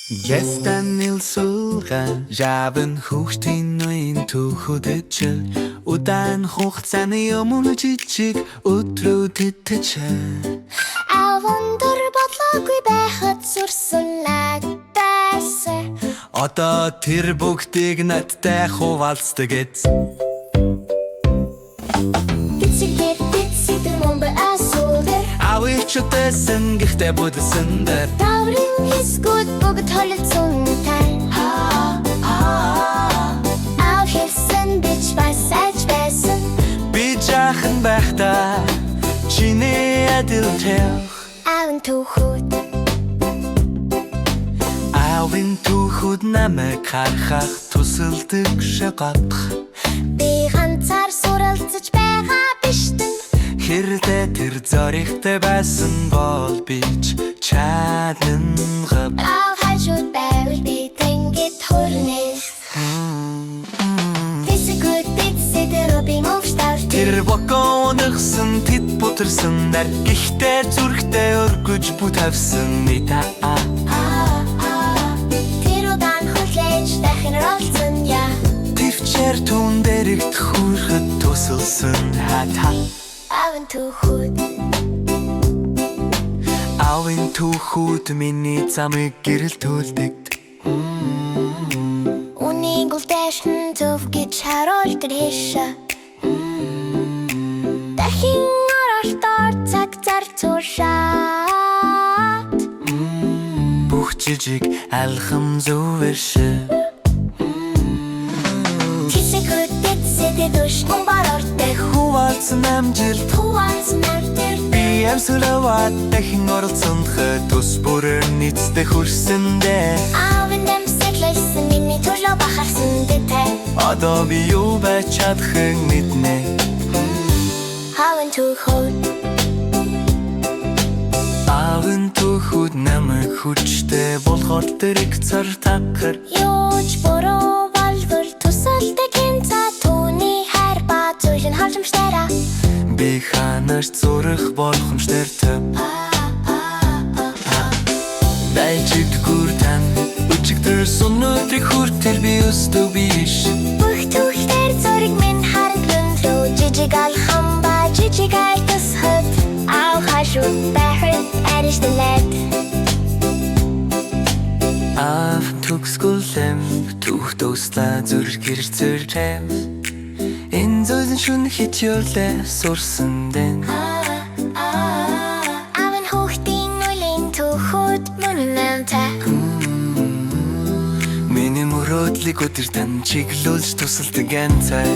Gestern ilsulgan Javen хүүхдийн үеийн түүхүүдэд Удаан хугацааны өмнө жижиг өдрүүд итгэж Авандар бодлоогүй байхад сүрсэн байсан. Одоо тэр бүгдийг надтай хуваалцдаг эз Тэцэд мөн асуултар Авичутэсэн гихтэ будсэн дээр Таврын хэсгүүд бүгд холилдсон тай Ав хэлсэн бич басаж байсан Би жаахан байхдаа чиний адил тех Аван түүхүүд Авин түүхүүд намайг харахад тусалдаг шагадах Би ганцаар суралцаж байгаа биштэн Хэрдээ тэр зоригтой байсан бол бич чаднангав Ав хажууд байвал би тэнгид хүрнэ Тэсгүүд тэцэдэр би мөвштавт Тэр боконогсон тэд бутарсан нар Гихтээ зүрхтээ өргөж бүт тавьсан ита Тэр удаан хүлээж дахин ролцсон я Төвчээр түн дэрэгт хүрэхэд тусалсан хата Аван түүхүүд Авин түүхүүд миний замыг гэрэл төлдөгд Үнийг үлдээшн зөв гэж харуулдаг хэшэ Дахин оролтоор цаг зар цуушаад Бүх жижиг алхам зөвөршө Тэсгүүд тэцэдэ дүшгэн барордэх Хуваалцсан амжилт Хуваалцсан амтэр Би амсулаваад дахин оролцсонхэ тус бүрээр нийцдэх хүрсэндээ Аван дэмсэглэсэн миний төлөө бахарсан дэтэй Одоо би юу байж чадахыг мэднэ Аван түүхүүд Авин түүхүүд намайг хүчтэй болгоод дэрэг цар такхар Юуч буруу болвол тусалдаг хэмцээ түүний хайр ба зүйлэн халамжтайраа Би ханаас зурах боломжтой төв Дайчигдгүр тань Өчигдөр сүнөдрийг хүртэл би өстөв биш Бүх түүхтэр зураг минь харагдан руу жижиг алхам ба жижиг айлтсахад Ав хажууд байхад аришдэлээд Ав төгсгөлэм түүх тусла зүрхэр зөрчэв Энэ зүйлэн шүн хичээлээ сурсан дэн Аван хүүхдийн үеийн түүхүүд мөн намтай Миний мөрөөдлийг өдөр тань чиглүүлж тусалдаг ганцай